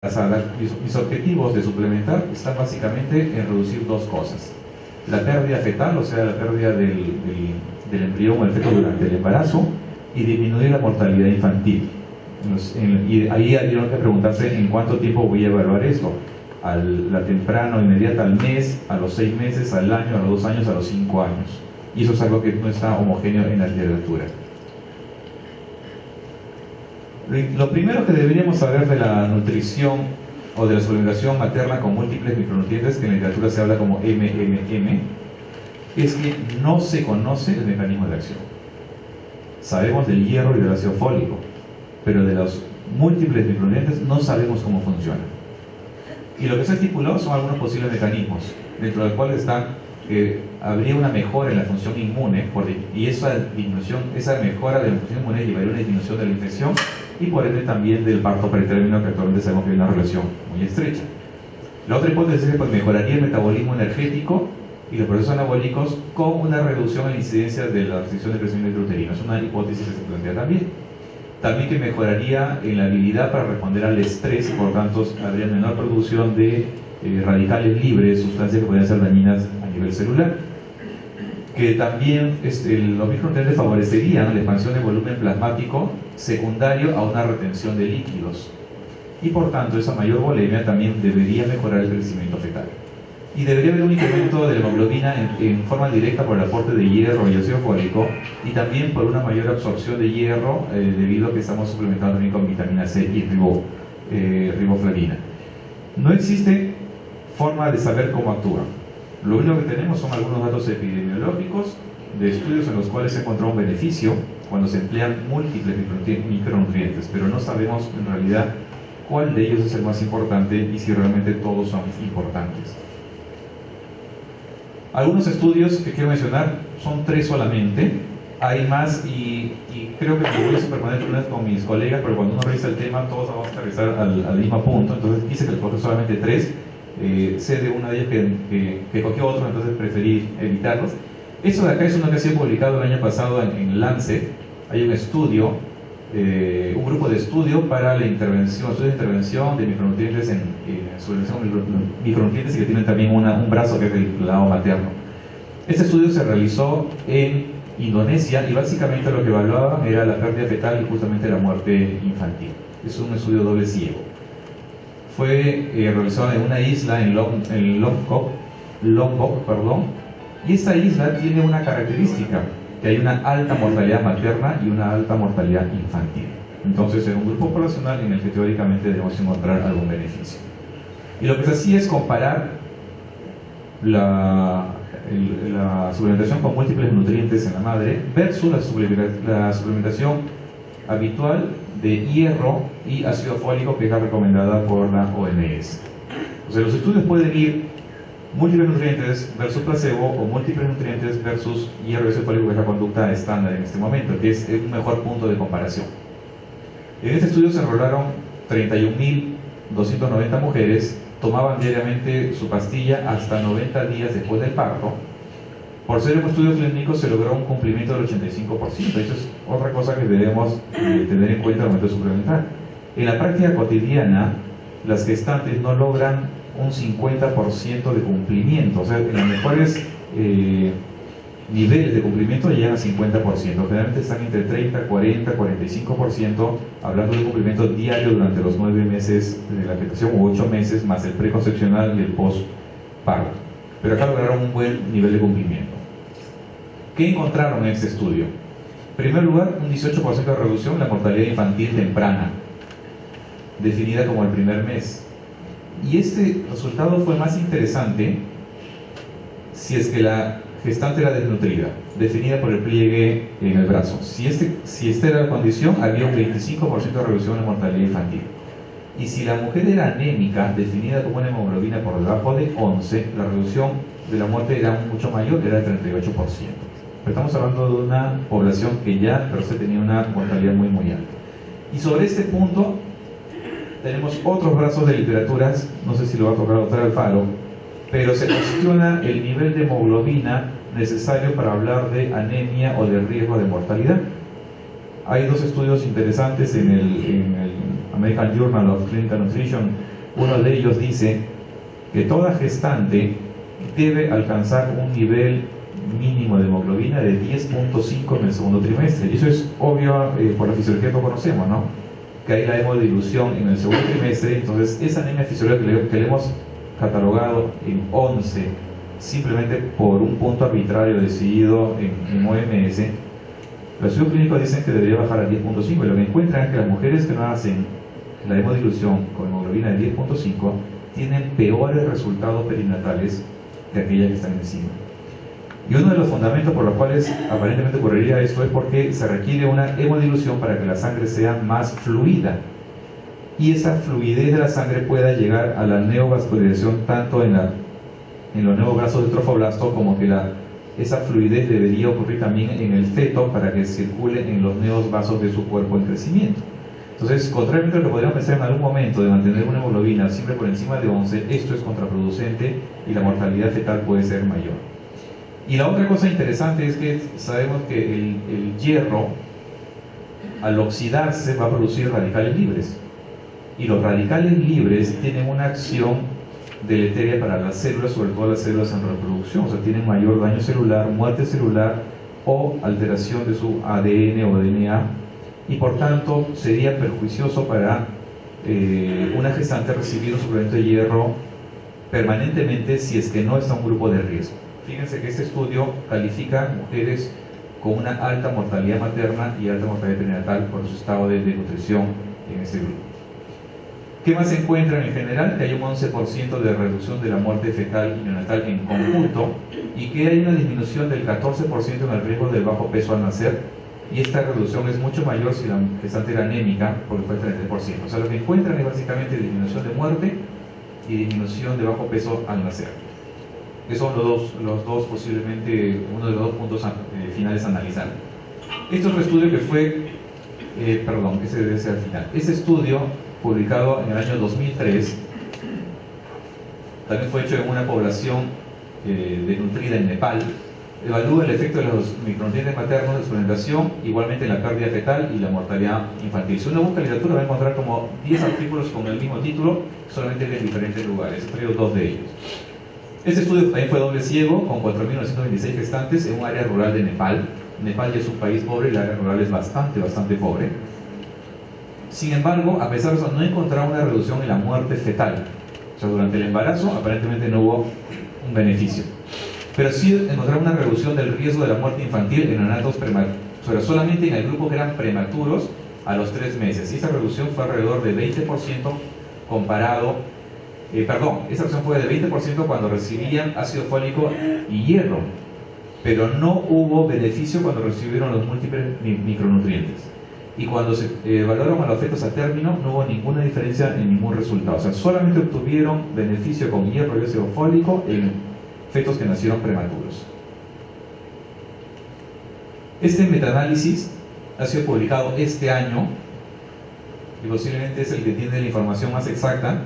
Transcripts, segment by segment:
Mis objetivos de suplementar están básicamente en reducir dos cosas: la pérdida fetal, o sea, la pérdida del embrión o el feto durante el embarazo, y disminuir la mortalidad infantil. Y ahí habría que preguntarse en cuánto tiempo voy a evaluar esto: la temprana o inmediata, al mes, a los 6 meses, al año, a los 2 años, a los 5 años. Y eso es algo que no está homogéneo en la literatura. Lo primero que deberíamos saber de la nutrición o de la suplementación materna con múltiples micronutrientes, que en la literatura se habla como MMM, es que no se conoce el mecanismo de acción. Sabemos del hierro y del ácido fólico, pero de los múltiples micronutrientes no sabemos cómo funcionan. Y lo que se estipuló son algunos posibles mecanismos, dentro del cual está que habría una mejora en la función inmune, y esa mejora de la función inmune llevaría a una disminución de la infección y por ende también del parto pretérmino, que actualmente sabemos que hay una relación muy estrecha. La otra hipótesis es que mejoraría el metabolismo energético y los procesos anabólicos con una reducción en la incidencia de la restricción de crecimiento intrauterino. Es una hipótesis que se plantea también. También que mejoraría en la habilidad para responder al estrés y por tanto habría menor producción de radicales libres, sustancias que podrían ser dañinas a nivel celular. Que también los micronutrientes favorecerían la expansión de volumen plasmático secundario a una retención de líquidos. Y por tanto esa mayor volemia también debería mejorar el crecimiento fetal. Y debería haber un incremento de la hemoglobina en forma directa por el aporte de hierro y ácido fólico, y también por una mayor absorción de hierro debido a que estamos suplementando también con vitamina C y riboflavina. No existe forma de saber cómo actúa. Lo único que tenemos son algunos datos epidemiológicos de estudios en los cuales se encontró un beneficio cuando se emplean múltiples micronutrientes, pero no sabemos en realidad cuál de ellos es el más importante y si realmente todos son importantes. Algunos estudios que quiero mencionar son 3 solamente. Hay más y creo que me voy a superponer una vez con mis colegas, pero cuando uno revisa el tema todos vamos a aterrizar al mismo punto. Entonces quise que les solamente 3. Sé de una de ellas que cogió otro, entonces preferí evitarlos. Esto de acá es uno que ha sido publicado el año pasado en Lancet. Hay un estudio, un grupo de estudio para la intervención de micronutrientes en micronutrientes, y que tienen también un brazo que es el lado materno. Este estudio se realizó en Indonesia y básicamente lo que evaluaban era la pérdida fetal y justamente la muerte infantil. Es un estudio doble ciego. Fue realizado en una isla en Lombok, y esta isla tiene una característica, que hay una alta mortalidad materna y una alta mortalidad infantil. Entonces es un grupo poblacional en el que teóricamente debemos encontrar algún beneficio. Y lo que se hacía es comparar la suplementación con múltiples nutrientes en la madre versus la suplementación habitual de hierro y ácido fólico, que es la recomendada por la OMS. O sea, los estudios pueden ir múltiples nutrientes versus placebo o múltiples nutrientes versus hierro y ácido fólico, que es la conducta estándar en este momento, que es un mejor punto de comparación. En este estudio se enrolaron 31.290 mujeres, tomaban diariamente su pastilla hasta 90 días después del parto. Por ser un estudio clínico se logró un cumplimiento del 85%. Eso es otra cosa que debemos tener en cuenta al momento de suplementar. En la práctica cotidiana, las gestantes no logran un 50% de cumplimiento. O sea, en los mejores niveles de cumplimiento llegan a 50%. Generalmente están entre 30, 40, 45%, hablando de un cumplimiento diario durante los 9 meses de la gestación u 8 meses, más el preconcepcional y el postparto. Pero acá lograron un buen nivel de cumplimiento. ¿Qué encontraron en este estudio? En primer lugar, un 18% de reducción en la mortalidad infantil temprana, definida como el primer mes. Y este resultado fue más interesante si es que la gestante era desnutrida, definida por el pliegue en el brazo. Si esta era la condición, había un 25% de reducción en la mortalidad infantil. Y si la mujer era anémica, definida como una hemoglobina por debajo de 11, la reducción de la muerte era mucho mayor, era del 38%. Pero estamos hablando de una población que ya per se tenía una mortalidad muy alta. Y sobre este punto tenemos otros brazos de literaturas, no sé si lo va a tocar el doctor Alfaro, pero se cuestiona el nivel de hemoglobina necesario para hablar de anemia o de riesgo de mortalidad. Hay 2 estudios interesantes en el American Journal of Clinical Nutrition, uno de ellos dice que toda gestante debe alcanzar un nivel mínimo de hemoglobina de 10.5 en el segundo trimestre. Y eso es obvio por la fisiología que conocemos, ¿no? Que hay la hemodilución en el segundo trimestre, entonces esa anemia fisiológica que le hemos catalogado en 11, simplemente por un punto arbitrario decidido en OMS, los estudios clínicos dicen que debería bajar a 10.5, y lo que encuentran es que las mujeres que no hacen la hemodilución con hemoglobina de 10.5 tienen peores resultados perinatales que aquellas que están encima. Y uno de los fundamentos por los cuales aparentemente ocurriría esto es porque se requiere una hemodilución para que la sangre sea más fluida, y esa fluidez de la sangre pueda llegar a la neovascularización tanto en los nuevos vasos del trofoblasto, como que esa fluidez debería ocurrir también en el feto para que circule en los nuevos vasos de su cuerpo en crecimiento. Entonces, contrariamente a lo que podríamos pensar en algún momento de mantener una hemoglobina siempre por encima de 11, esto es contraproducente y la mortalidad fetal puede ser mayor. Y la otra cosa interesante es que sabemos que el hierro, al oxidarse, va a producir radicales libres. Y los radicales libres tienen una acción deleteria para las células, sobre todo las células en reproducción. O sea, tienen mayor daño celular, muerte celular o alteración de su ADN o DNA. Y por tanto, sería perjuicioso para una gestante recibir un suplemento de hierro permanentemente si es que no está en un grupo de riesgo. Fíjense que este estudio califica mujeres con una alta mortalidad materna y alta mortalidad perinatal por su estado de nutrición en este grupo. ¿Qué más se encuentra en general? Que hay un 11% de reducción de la muerte fetal y neonatal en conjunto, y que hay una disminución del 14% en el riesgo del bajo peso al nacer, y esta reducción es mucho mayor si la gestante era anémica, porque fue el 33%. O sea, lo que encuentran es básicamente disminución de muerte y disminución de bajo peso al nacer. Que son los dos posiblemente, uno de los dos puntos finales a analizar. Este es otro estudio que fue, ese debe ser al final. Este estudio, publicado en el año 2003, también fue hecho en una población desnutrida en Nepal. Evalúa el efecto de los micronutrientes maternos de suplementación, igualmente en la pérdida fetal y la mortalidad infantil. Si uno busca literatura va a encontrar como 10 artículos con el mismo título, solamente en diferentes lugares. He traído 2 de ellos. Este estudio también fue doble ciego, con 4.926 gestantes en un área rural de Nepal. Nepal ya es un país pobre y el área rural es bastante pobre. Sin embargo, a pesar de eso, no encontraron una reducción en la muerte fetal. O sea, durante el embarazo aparentemente no hubo un beneficio. Pero sí encontraron una reducción del riesgo de la muerte infantil en neonatos prematuros, pero solamente en el grupo que eran prematuros a los 3 meses. Y esa reducción fue alrededor de 20% esa reducción fue de 20% cuando recibían ácido fólico y hierro, pero no hubo beneficio cuando recibieron los múltiples micronutrientes. Y cuando se evaluaron a los fetos a término, no hubo ninguna diferencia en ningún resultado. O sea, solamente obtuvieron beneficio con hierro y ácido fólico en fetos que nacieron prematuros. Este metaanálisis ha sido publicado este año y posiblemente es el que tiene la información más exacta.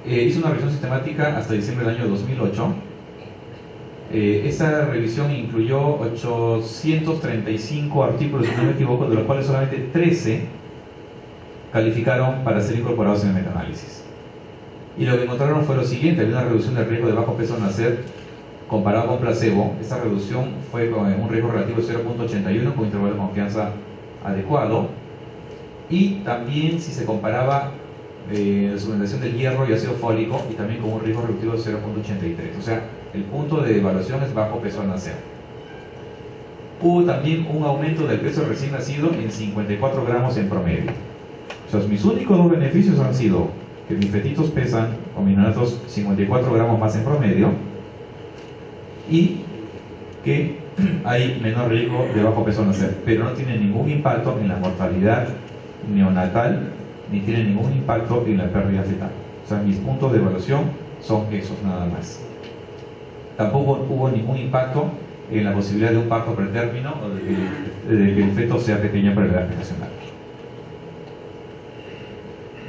Hizo una revisión sistemática hasta diciembre del año 2008. Esta revisión incluyó 835 artículos, si no me equivoco, de los cuales solamente 13 calificaron para ser incorporados en el metaanálisis. Y lo que encontraron fue lo siguiente: había una reducción del riesgo de bajo peso al nacer comparado con placebo. Esta reducción fue con un riesgo relativo de 0.81 con intervalo de confianza adecuado, y también si se comparaba la suplementación del hierro y ácido fólico, y también con un riesgo reductivo de 0.83. O sea, el punto de evaluación es bajo peso al nacer. Hubo también un aumento del peso recién nacido en 54 gramos en promedio. O sea, mis únicos 2 beneficios han sido que mis fetitos pesan, o mis neonatos, 54 gramos más en promedio, y que hay menor riesgo de bajo peso al nacer, pero no tiene ningún impacto en la mortalidad neonatal, ni tiene ningún impacto en la pérdida fetal. O sea, mis puntos de evaluación son esos nada más. Tampoco hubo ningún impacto en la posibilidad de un parto pretérmino o de que el feto sea pequeño para la edad gestacional.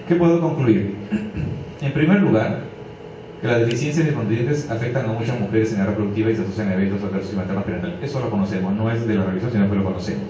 ¿Qué puedo concluir? En primer lugar, que las deficiencias de nutrientes afectan a muchas mujeres en edad reproductiva y se asocian a eventos adversos y materno-perinatal. Eso lo conocemos, no es de la revisión, sino que lo conocemos.